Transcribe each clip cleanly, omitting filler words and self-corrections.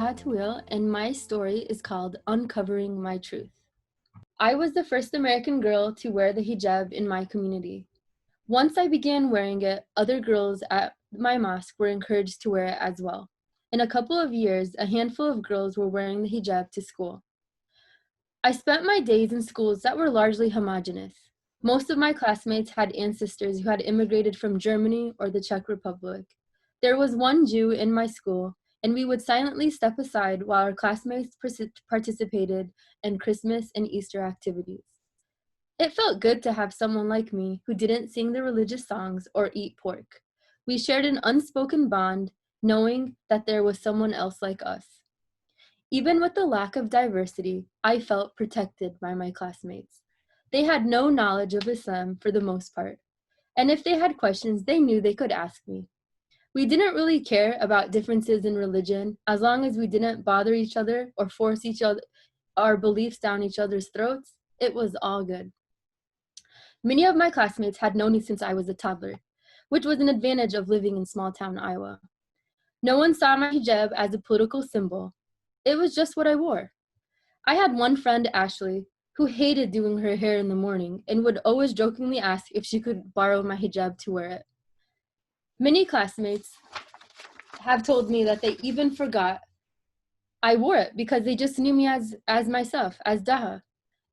Dhuha Tawil, and my story is called Uncovering My Truth. I was the first American girl to wear the hijab in my community. Once I began wearing it, other girls at my mosque were encouraged to wear it as well. In a couple of years, a handful of girls were wearing the hijab to school. I spent my days in schools that were largely homogenous. Most of my classmates had ancestors who had immigrated from Germany or the Czech Republic. There was one Jew in my school, and we would silently step aside while our classmates participated in Christmas and Easter activities. It felt good to have someone like me who didn't sing the religious songs or eat pork. We shared an unspoken bond, knowing that there was someone else like us. Even with the lack of diversity, I felt protected by my classmates. They had no knowledge of Islam for the most part, and if they had questions, they knew they could ask me. We didn't really care about differences in religion as long as we didn't bother each other or force our beliefs down each other's throats. It was all good. Many of my classmates had known me since I was a toddler, which was an advantage of living in small-town Iowa. No one saw my hijab as a political symbol. It was just what I wore. I had one friend, Ashley, who hated doing her hair in the morning and would always jokingly ask if she could borrow my hijab to wear it. Many classmates have told me that they even forgot I wore it because they just knew me as myself, as Daha.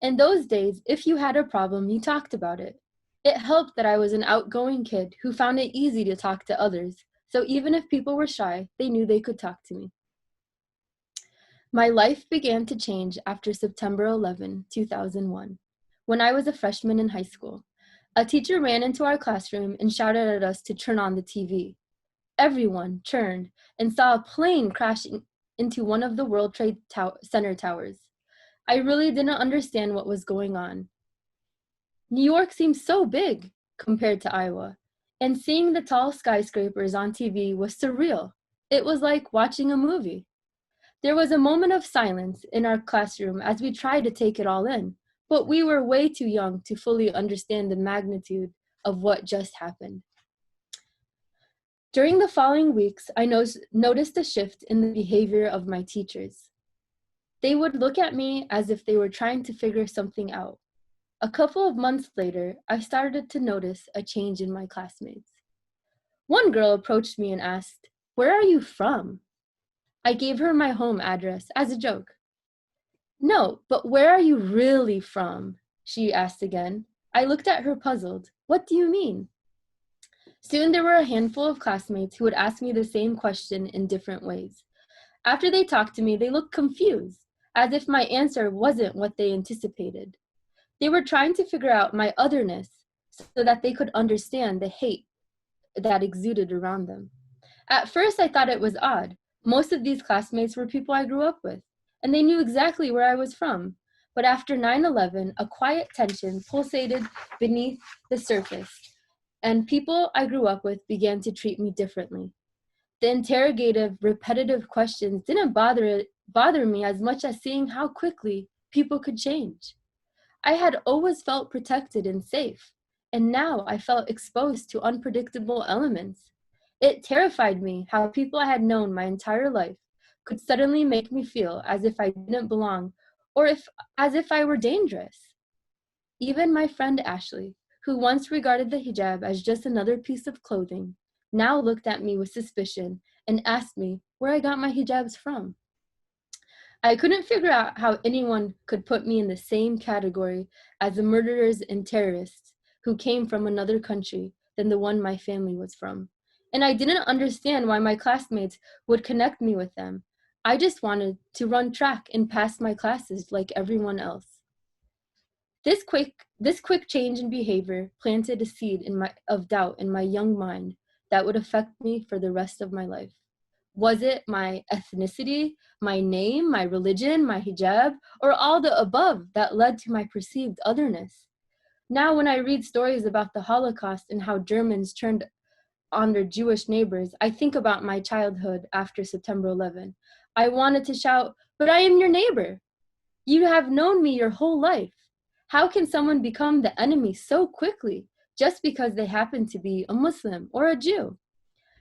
In those days, if you had a problem, you talked about it. It helped that I was an outgoing kid who found it easy to talk to others, so even if people were shy, they knew they could talk to me. My life began to change after September 11, 2001, when I was a freshman in high school. A teacher ran into our classroom and shouted at us to turn on the TV. Everyone turned and saw a plane crashing into one of the World Trade Center towers. I really didn't understand what was going on. New York seemed so big compared to Iowa, and seeing the tall skyscrapers on TV was surreal. It was like watching a movie. There was a moment of silence in our classroom as we tried to take it all in, but we were way too young to fully understand the magnitude of what just happened. During the following weeks, I noticed a shift in the behavior of my teachers. They would look at me as if they were trying to figure something out. A couple of months later, I started to notice a change in my classmates. One girl approached me and asked, "Where are you from?" I gave her my home address as a joke. "No, but where are you really from?" she asked again. I looked at her puzzled. "What do you mean?" Soon there were a handful of classmates who would ask me the same question in different ways. After they talked to me, they looked confused, as if my answer wasn't what they anticipated. They were trying to figure out my otherness so that they could understand the hate that exuded around them. At first, I thought it was odd. Most of these classmates were people I grew up with, and they knew exactly where I was from. But after 9/11, a quiet tension pulsated beneath the surface, and people I grew up with began to treat me differently. The interrogative, repetitive questions didn't bother me as much as seeing how quickly people could change. I had always felt protected and safe, and now I felt exposed to unpredictable elements. It terrified me how people I had known my entire life could suddenly make me feel as if I didn't belong or as if I were dangerous. Even my friend Ashley, who once regarded the hijab as just another piece of clothing, now looked at me with suspicion and asked me where I got my hijabs from. I couldn't figure out how anyone could put me in the same category as the murderers and terrorists who came from another country than the one my family was from. And I didn't understand why my classmates would connect me with them. I just wanted to run track and pass my classes like everyone else. This quick change in behavior planted a seed of doubt in my young mind that would affect me for the rest of my life. Was it my ethnicity, my name, my religion, my hijab, or all the above that led to my perceived otherness? Now, when I read stories about the Holocaust and how Germans turned on their Jewish neighbors, I think about my childhood after September 11. I wanted to shout, "But I am your neighbor. You have known me your whole life. How can someone become the enemy so quickly just because they happen to be a Muslim or a Jew?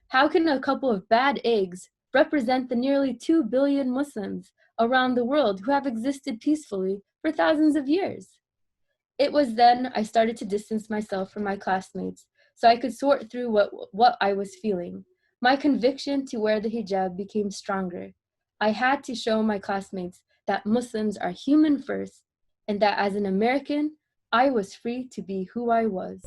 How can a couple of bad eggs represent the nearly 2 billion Muslims around the world who have existed peacefully for thousands of years. It was then I started to distance myself from my classmates so I could sort through what I was feeling. My conviction to wear the hijab became stronger. I had to show my classmates that Muslims are human first and that as an American, I was free to be who I was.